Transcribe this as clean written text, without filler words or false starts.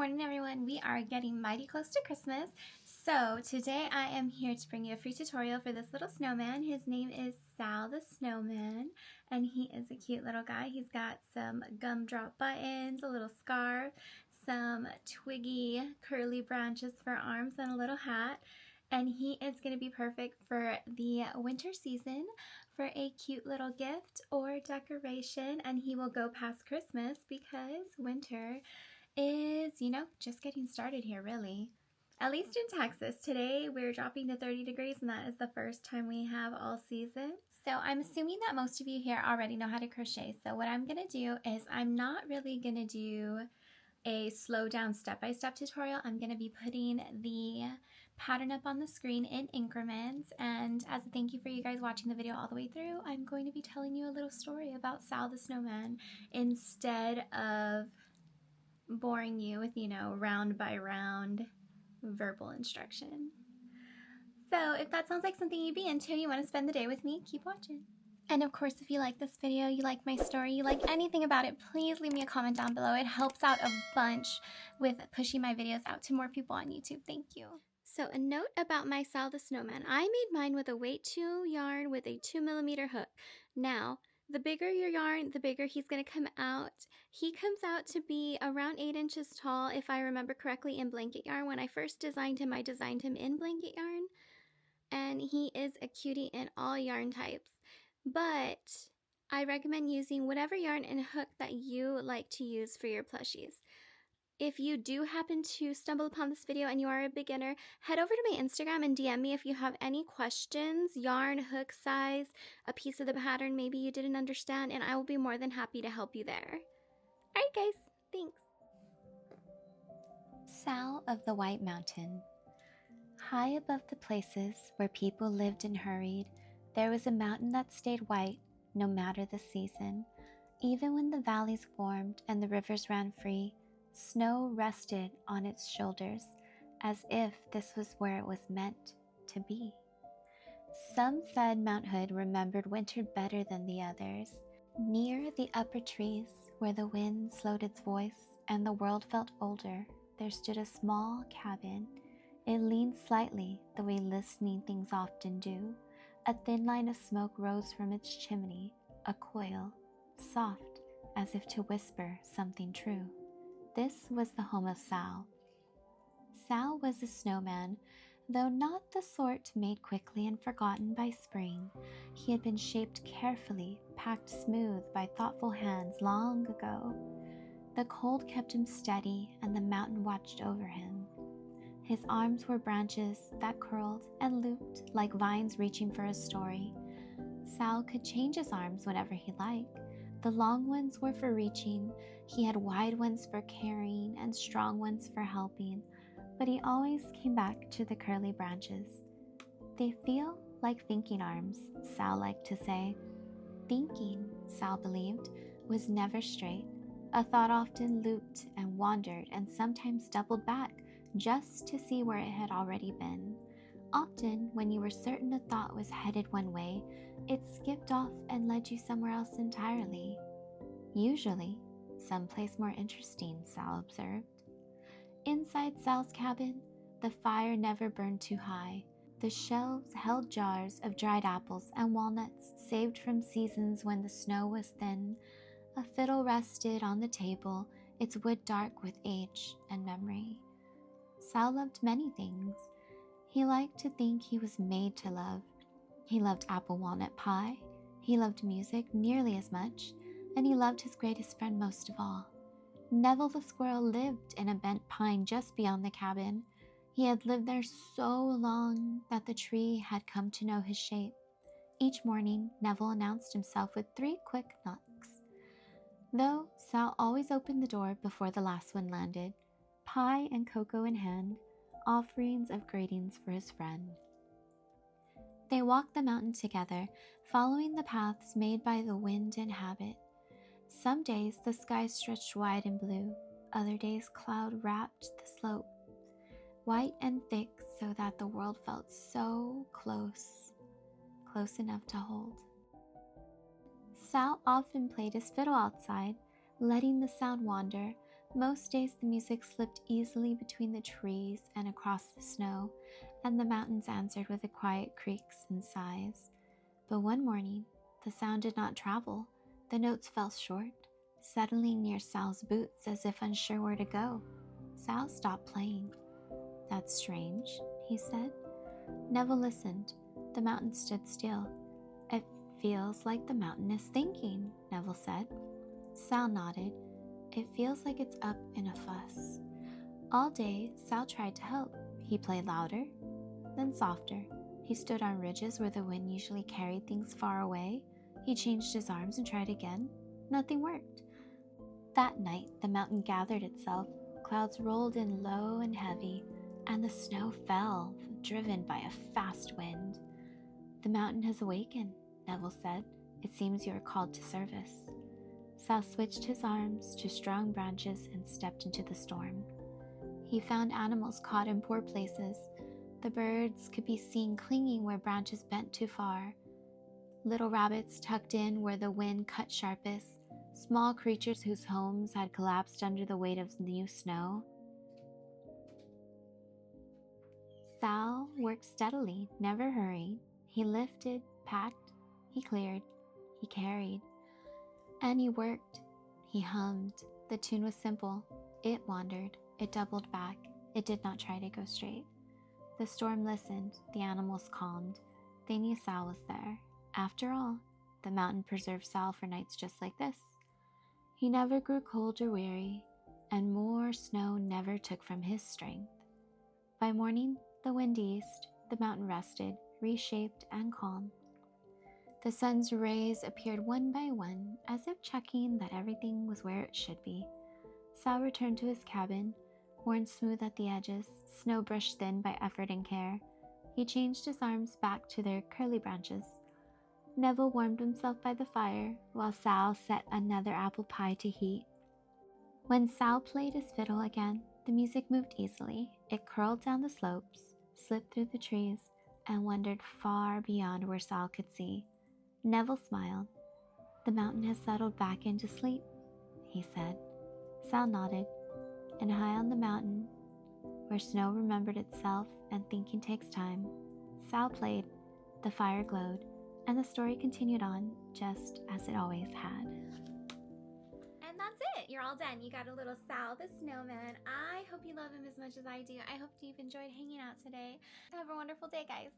morning, everyone. We are getting mighty close to Christmas. So today I am here to bring you a free tutorial for this little snowman. His name is Sal the Snowman, and he is a cute little guy. He's got some gumdrop buttons, a little scarf, some twiggy curly branches for arms, and a little hat. And he is going to be perfect for the winter season for a cute little gift or decoration. And he will go past Christmas because winter is, just getting started here, really. At least in Texas. Today we're dropping to 30 degrees, and that is the first time we have all season. So I'm assuming that most of you here already know how to crochet. So what I'm going to do is I'm not really going to do a slow down step-by-step tutorial. I'm going to be putting the pattern up on the screen in increments, and as a thank you for you guys watching the video all the way through, I'm going to be telling you a little story about Sal the Snowman instead of boring you with, round by round verbal instruction. So if that sounds like something you'd be into, you want to spend the day with me, keep watching. And of course, if you like this video, you like my story, you like anything about it, please leave me a comment down below. It helps out a bunch with pushing my videos out to more people on YouTube. Thank you. So a note about my Sal the Snowman. I made mine with a weight 2 yarn with a 2mm hook. Now, the bigger your yarn, the bigger he's going to come out. He comes out to be around 8 inches tall, if I remember correctly, in blanket yarn. When I first designed him, I designed him in blanket yarn. And he is a cutie in all yarn types. But I recommend using whatever yarn and hook that you like to use for your plushies. If you do happen to stumble upon this video and you are a beginner, head over to my Instagram and DM me if you have any questions, yarn, hook size, a piece of the pattern maybe you didn't understand, and I will be more than happy to help you there. Alright guys, thanks. Sal of the White Mountain. High above the places where people lived and hurried, there was a mountain that stayed white no matter the season. Even when the valleys formed and the rivers ran free, snow rested on its shoulders as if this was where it was meant to be. Some said Mount Hood remembered winter better than the others. Near the upper trees, where the wind slowed its voice and the world felt older, there stood a small cabin. It leaned slightly the way listening things often do. A thin line of smoke rose from its chimney, a coil, soft as if to whisper something true. This was the home of Sal. Sal was a snowman, though not the sort made quickly and forgotten by spring. He had been shaped carefully, packed smooth by thoughtful hands long ago. The cold kept him steady, and the mountain watched over him. His arms were branches that curled and looped like vines reaching for a story. Sal could change his arms whenever he liked. The long ones were for reaching, he had wide ones for carrying, and strong ones for helping, but he always came back to the curly branches. They feel like thinking arms, Sal liked to say. Thinking, Sal believed, was never straight. A thought often looped and wandered and sometimes doubled back just to see where it had already been. Often, when you were certain a thought was headed one way, it skipped off and led you somewhere else entirely. Usually, someplace more interesting, Sal observed. Inside Sal's cabin, the fire never burned too high. The shelves held jars of dried apples and walnuts saved from seasons when the snow was thin. A fiddle rested on the table, its wood dark with age and memory. Sal loved many things. He liked to think he was made to love. He loved apple walnut pie, he loved music nearly as much, and he loved his greatest friend most of all. Neville the squirrel lived in a bent pine just beyond the cabin. He had lived there so long that the tree had come to know his shape. Each morning, Neville announced himself with 3 quick knocks. Though Sal always opened the door before the last one landed, pie and cocoa in hand, offerings of greetings for his friend. They walked the mountain together, following the paths made by the wind and habit. Some days the sky stretched wide and blue, other days cloud wrapped the slope, white and thick so that the world felt so close, close enough to hold. Sal often played his fiddle outside, letting the sound wander, Most days the music slipped easily between the trees and across the snow, and the mountains answered with a quiet creaks and sighs. But one morning, the sound did not travel. The notes fell short, settling near Sal's boots as if unsure where to go. Sal stopped playing. "That's strange," he said. Neville listened. The mountain stood still. "It feels like the mountain is thinking," Neville said. Sal nodded. "It feels like it's up in a fuss." All day, Sal tried to help. He played louder, then softer. He stood on ridges where the wind usually carried things far away. He changed his arms and tried again. Nothing worked. That night, the mountain gathered itself. Clouds rolled in low and heavy, and the snow fell, driven by a fast wind. "The mountain has awakened," Neville said. "It seems you are called to service." Sal switched his arms to strong branches and stepped into the storm. He found animals caught in poor places. The birds could be seen clinging where branches bent too far. Little rabbits tucked in where the wind cut sharpest. Small creatures whose homes had collapsed under the weight of new snow. Sal worked steadily, never hurrying. He lifted, packed, he cleared, he carried. And he worked. He hummed. The tune was simple. It wandered. It doubled back. It did not try to go straight. The storm listened. The animals calmed. They knew Sal was there. After all, the mountain preserved Sal for nights just like this. He never grew cold or weary, and more snow never took from his strength. By morning, the wind eased. The mountain rested, reshaped and calm. The sun's rays appeared one by one, as if checking that everything was where it should be. Sal returned to his cabin, worn smooth at the edges, snow brushed thin by effort and care. He changed his arms back to their curly branches. Neville warmed himself by the fire, while Sal set another apple pie to heat. When Sal played his fiddle again, the music moved easily. It curled down the slopes, slipped through the trees, and wandered far beyond where Sal could see. Neville smiled. "The mountain has settled back into sleep," he said. Sal nodded, and high on the mountain, where snow remembered itself and thinking takes time, Sal played, the fire glowed, and the story continued on just as it always had. And that's it. You're all done. You got a little Sal the Snowman. I hope you love him as much as I do. I hope you've enjoyed hanging out today. Have a wonderful day, guys.